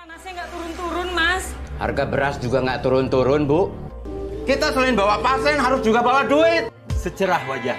Panasnya nggak turun-turun, Mas. Harga beras juga nggak turun-turun, Bu. Kita selain bawa pasien harus juga bawa duit. Secerah wajah.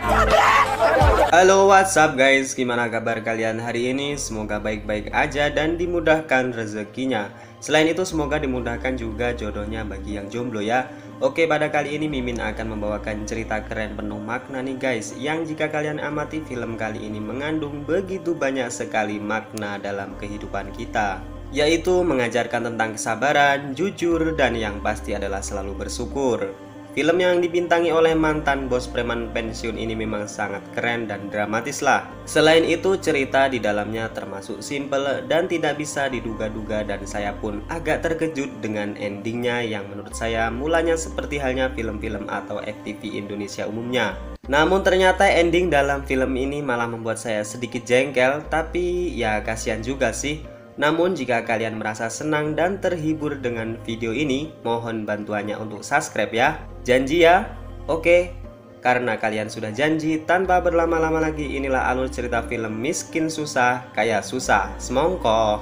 Halo, what's up guys? Gimana kabar kalian hari ini? Semoga baik-baik aja dan dimudahkan rezekinya. Selain itu semoga dimudahkan juga jodohnya bagi yang jomblo ya. Oke, pada kali ini Mimin akan membawakan cerita keren penuh makna nih guys, yang jika kalian amati film kali ini mengandung begitu banyak sekali makna dalam kehidupan kita, yaitu mengajarkan tentang kesabaran, jujur, dan yang pasti adalah selalu bersyukur. Film yang dibintangi oleh mantan bos preman pensiun ini memang sangat keren dan dramatis lah. Selain itu cerita di dalamnya termasuk simple dan tidak bisa diduga-duga, dan saya pun agak terkejut dengan endingnya yang menurut saya mulanya seperti halnya film-film atau FTV Indonesia umumnya. Namun ternyata ending dalam film ini malah membuat saya sedikit jengkel, tapi ya kasihan juga sih. Namun jika kalian merasa senang dan terhibur dengan video ini, mohon bantuannya untuk subscribe ya. Janji ya? Oke. Karena kalian sudah janji, tanpa berlama-lama lagi inilah alur cerita film Miskin Susah Kaya Susah. Semongko.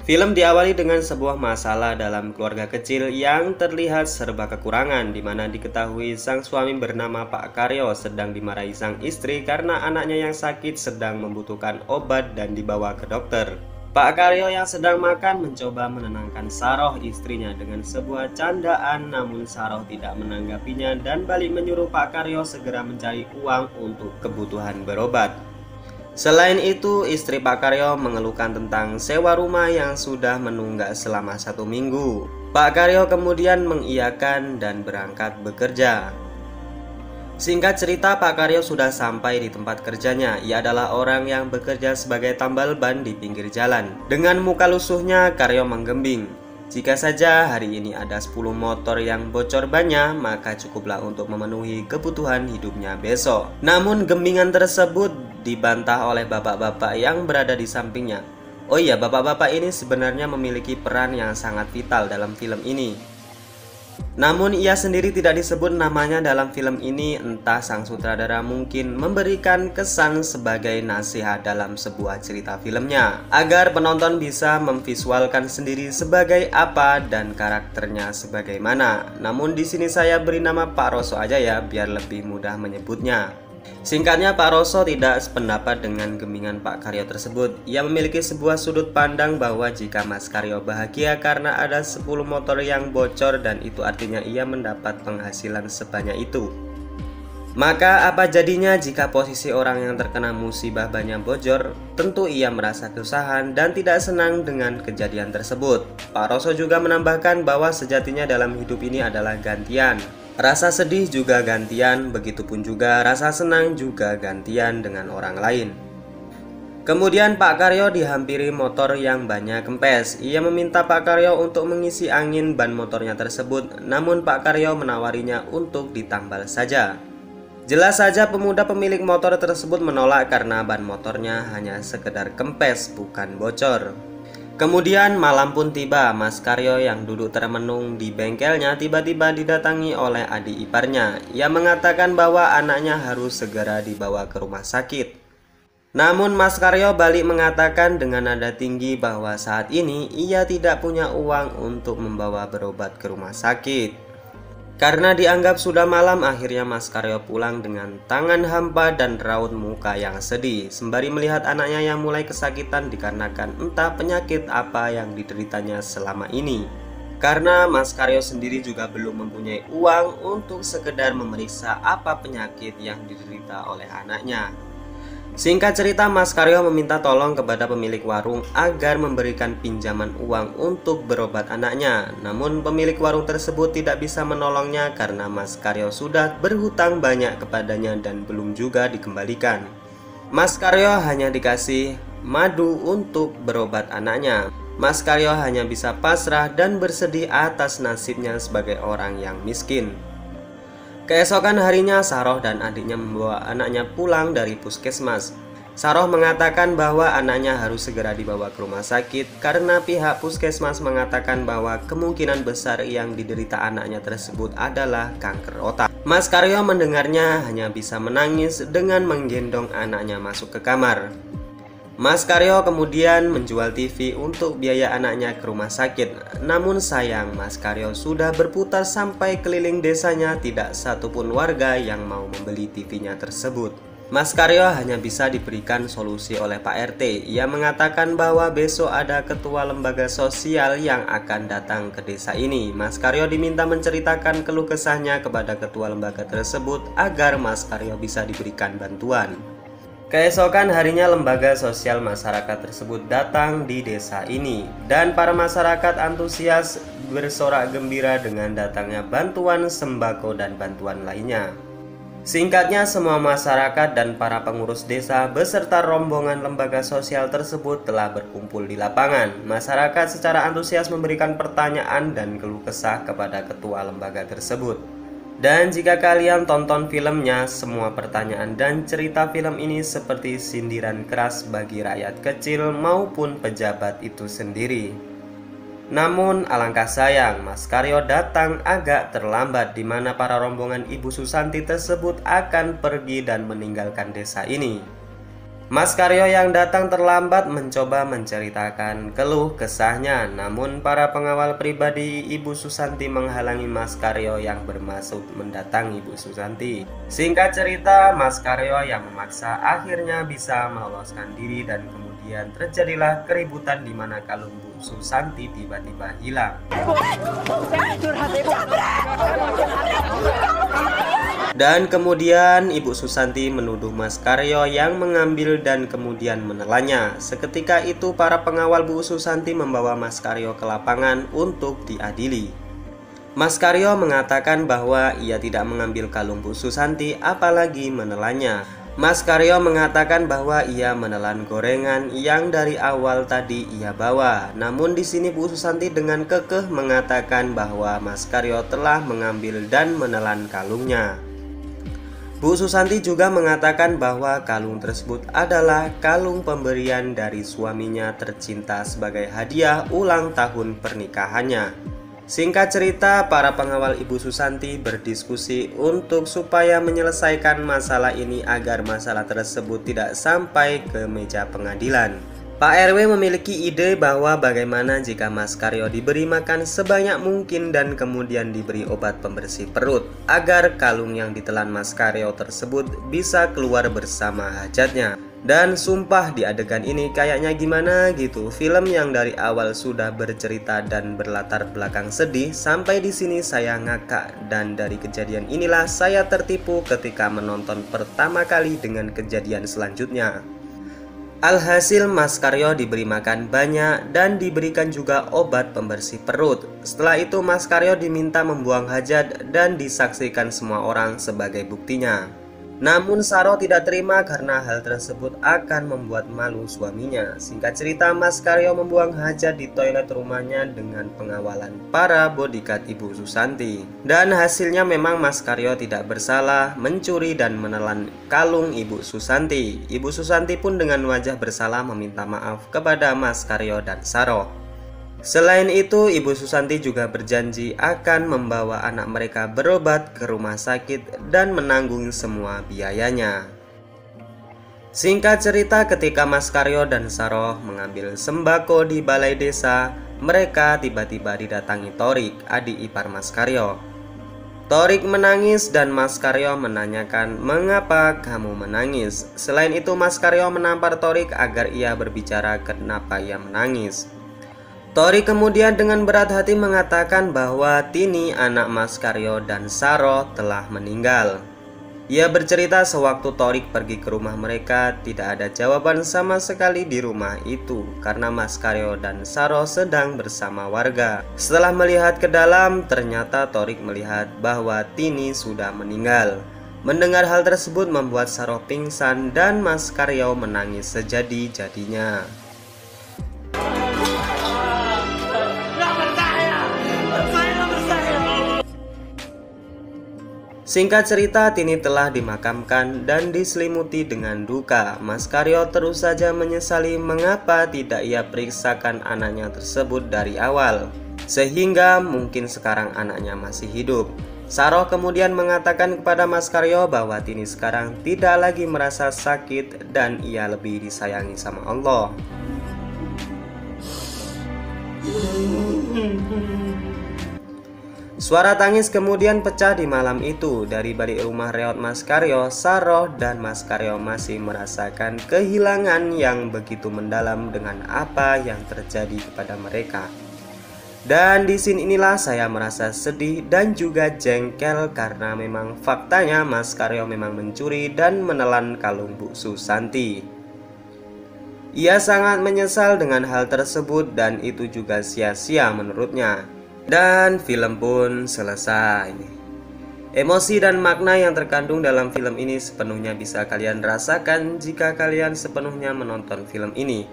Film diawali dengan sebuah masalah dalam keluarga kecil yang terlihat serba kekurangan, di mana diketahui sang suami bernama Pak Karyo sedang dimarahi sang istri karena anaknya yang sakit sedang membutuhkan obat dan dibawa ke dokter. Pak Karyo yang sedang makan mencoba menenangkan Saroh istrinya dengan sebuah candaan, namun Saroh tidak menanggapinya dan balik menyuruh Pak Karyo segera mencari uang untuk kebutuhan berobat. Selain itu, istri Pak Karyo mengeluhkan tentang sewa rumah yang sudah menunggak selama 1 minggu. Pak Karyo kemudian mengiyakan dan berangkat bekerja. Singkat cerita, Pak Karyo sudah sampai di tempat kerjanya. Ia adalah orang yang bekerja sebagai tambal ban di pinggir jalan. Dengan muka lusuhnya, Karyo menggembing. Jika saja hari ini ada 10 motor yang bocor bannya, maka cukuplah untuk memenuhi kebutuhan hidupnya besok. Namun gembingan tersebut dibantah oleh bapak-bapak yang berada di sampingnya. Oh iya, bapak-bapak ini sebenarnya memiliki peran yang sangat vital dalam film ini. Namun ia sendiri tidak disebut namanya dalam film ini, entah sang sutradara mungkin memberikan kesan sebagai nasihat dalam sebuah cerita filmnya, agar penonton bisa memvisualkan sendiri sebagai apa dan karakternya sebagaimana. Namun di sini saya beri nama Pak Roso aja ya, biar lebih mudah menyebutnya. Singkatnya, Pak Roso tidak sependapat dengan gembingan Pak Karyo tersebut. Ia memiliki sebuah sudut pandang bahwa jika Mas Karyo bahagia karena ada 10 motor yang bocor dan itu artinya ia mendapat penghasilan sebanyak itu, maka apa jadinya jika posisi orang yang terkena musibah banyak bocor? Tentu ia merasa kesusahan dan tidak senang dengan kejadian tersebut. Pak Roso juga menambahkan bahwa sejatinya dalam hidup ini adalah gantian. Rasa sedih juga gantian, begitupun juga rasa senang juga gantian dengan orang lain. Kemudian Pak Karyo dihampiri motor yang banyak kempes. Ia meminta Pak Karyo untuk mengisi angin ban motornya tersebut, namun Pak Karyo menawarinya untuk ditambal saja. Jelas saja pemuda pemilik motor tersebut menolak karena ban motornya hanya sekedar kempes, bukan bocor. Kemudian malam pun tiba. Mas Karyo yang duduk termenung di bengkelnya tiba-tiba didatangi oleh adik iparnya. Ia mengatakan bahwa anaknya harus segera dibawa ke rumah sakit. Namun Mas Karyo balik mengatakan dengan nada tinggi bahwa saat ini ia tidak punya uang untuk membawa berobat ke rumah sakit. Karena dianggap sudah malam, akhirnya Mas Karyo pulang dengan tangan hampa dan raut muka yang sedih, sembari melihat anaknya yang mulai kesakitan dikarenakan entah penyakit apa yang dideritanya selama ini. Karena Mas Karyo sendiri juga belum mempunyai uang untuk sekedar memeriksa apa penyakit yang diderita oleh anaknya. Singkat cerita, Mas Karyo meminta tolong kepada pemilik warung agar memberikan pinjaman uang untuk berobat anaknya. Namun pemilik warung tersebut tidak bisa menolongnya karena Mas Karyo sudah berhutang banyak kepadanya dan belum juga dikembalikan. Mas Karyo hanya dikasih madu untuk berobat anaknya. Mas Karyo hanya bisa pasrah dan bersedih atas nasibnya sebagai orang yang miskin. Keesokan harinya Saroh dan adiknya membawa anaknya pulang dari puskesmas. Saroh mengatakan bahwa anaknya harus segera dibawa ke rumah sakit karena pihak puskesmas mengatakan bahwa kemungkinan besar yang diderita anaknya tersebut adalah kanker otak. Mas Karyo mendengarnya hanya bisa menangis dengan menggendong anaknya masuk ke kamar. Mas Karyo kemudian menjual TV untuk biaya anaknya ke rumah sakit. Namun sayang, Mas Karyo sudah berputar sampai keliling desanya, tidak satupun warga yang mau membeli TV-nya tersebut. Mas Karyo hanya bisa diberikan solusi oleh Pak RT. Ia mengatakan bahwa besok ada ketua lembaga sosial yang akan datang ke desa ini. Mas Karyo diminta menceritakan keluh kesahnya kepada ketua lembaga tersebut agar Mas Karyo bisa diberikan bantuan. Keesokan harinya lembaga sosial masyarakat tersebut datang di desa ini dan para masyarakat antusias bersorak gembira dengan datangnya bantuan sembako dan bantuan lainnya. Singkatnya, semua masyarakat dan para pengurus desa beserta rombongan lembaga sosial tersebut telah berkumpul di lapangan. Masyarakat secara antusias memberikan pertanyaan dan keluh kesah kepada ketua lembaga tersebut. Dan jika kalian tonton filmnya, semua pertanyaan dan cerita film ini seperti sindiran keras bagi rakyat kecil maupun pejabat itu sendiri. Namun alangkah sayang, Mas Karyo datang agak terlambat di mana para rombongan Ibu Susanti tersebut akan pergi dan meninggalkan desa ini. Mas Karyo yang datang terlambat mencoba menceritakan keluh kesahnya, namun para pengawal pribadi Ibu Susanti menghalangi Mas Karyo yang bermaksud mendatangi Ibu Susanti. Singkat cerita, Mas Karyo yang memaksa akhirnya bisa meloloskan diri dan kemudian terjadilah keributan di mana kalung Bu Susanti tiba-tiba hilang. Dan kemudian Ibu Susanti menuduh Mas Karyo yang mengambil dan kemudian menelannya. Seketika itu para pengawal Bu Susanti membawa Mas Karyo ke lapangan untuk diadili. Mas Karyo mengatakan bahwa ia tidak mengambil kalung Bu Susanti apalagi menelannya. Mas Karyo mengatakan bahwa ia menelan gorengan yang dari awal tadi ia bawa. Namun di sini Bu Susanti dengan kekeh mengatakan bahwa Mas Karyo telah mengambil dan menelan kalungnya. Bu Susanti juga mengatakan bahwa kalung tersebut adalah kalung pemberian dari suaminya tercinta sebagai hadiah ulang tahun pernikahannya. Singkat cerita, para pengawal Ibu Susanti berdiskusi untuk supaya menyelesaikan masalah ini agar masalah tersebut tidak sampai ke meja pengadilan. Pak RW memiliki ide bahwa bagaimana jika Mas Karyo diberi makan sebanyak mungkin dan kemudian diberi obat pembersih perut agar kalung yang ditelan Mas Karyo tersebut bisa keluar bersama hajatnya. Dan sumpah di adegan ini kayaknya gimana gitu, film yang dari awal sudah bercerita dan berlatar belakang sedih sampai di sini saya ngakak, dan dari kejadian inilah saya tertipu ketika menonton pertama kali dengan kejadian selanjutnya. Alhasil Mas Karyo diberi makan banyak dan diberikan juga obat pembersih perut. Setelah itu Mas Karyo diminta membuang hajat dan disaksikan semua orang sebagai buktinya. Namun Saroh tidak terima karena hal tersebut akan membuat malu suaminya. Singkat cerita, Mas Karyo membuang hajat di toilet rumahnya dengan pengawalan para bodyguard Ibu Susanti. Dan hasilnya memang Mas Karyo tidak bersalah mencuri dan menelan kalung Ibu Susanti. Ibu Susanti pun dengan wajah bersalah meminta maaf kepada Mas Karyo dan Saroh. Selain itu, Ibu Susanti juga berjanji akan membawa anak mereka berobat ke rumah sakit dan menanggung semua biayanya. Singkat cerita, ketika Mas Karyo dan Saroh mengambil sembako di balai desa, mereka tiba-tiba didatangi Torik, adik ipar Mas Karyo. Torik menangis dan Mas Karyo menanyakan mengapa kamu menangis. Selain itu, Mas Karyo menampar Torik agar ia berbicara kenapa ia menangis. Torik kemudian dengan berat hati mengatakan bahwa Tini, anak Mas Karyo dan Saroh, telah meninggal. Ia bercerita sewaktu Torik pergi ke rumah mereka, tidak ada jawaban sama sekali di rumah itu karena Mas Karyo dan Saroh sedang bersama warga. Setelah melihat ke dalam, ternyata Torik melihat bahwa Tini sudah meninggal. Mendengar hal tersebut membuat Saroh pingsan dan Mas Karyo menangis sejadi-jadinya. Singkat cerita, Tini telah dimakamkan dan diselimuti dengan duka. Mas Karyo terus saja menyesali mengapa tidak ia periksakan anaknya tersebut dari awal, sehingga mungkin sekarang anaknya masih hidup. Saroh kemudian mengatakan kepada Mas Karyo bahwa Tini sekarang tidak lagi merasa sakit dan ia lebih disayangi sama Allah. Suara tangis kemudian pecah di malam itu. Dari balik rumah reot Mas Karyo, Saroh dan Mas Karyo masih merasakan kehilangan yang begitu mendalam dengan apa yang terjadi kepada mereka. Dan di sini inilah saya merasa sedih dan juga jengkel karena memang faktanya Mas Karyo memang mencuri dan menelan kalung Bu Susanti. Ia sangat menyesal dengan hal tersebut dan itu juga sia-sia menurutnya. Dan film pun selesai. Emosi dan makna yang terkandung dalam film ini sepenuhnya bisa kalian rasakan jika kalian sepenuhnya menonton film ini.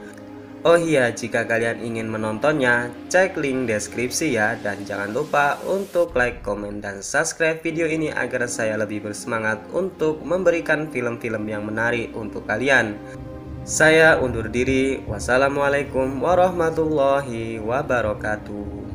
Oh iya, jika kalian ingin menontonnya, cek link deskripsi ya. Dan jangan lupa untuk like, komen, dan subscribe video ini agar saya lebih bersemangat untuk memberikan film-film yang menarik untuk kalian. Saya undur diri. Wassalamualaikum warahmatullahi wabarakatuh.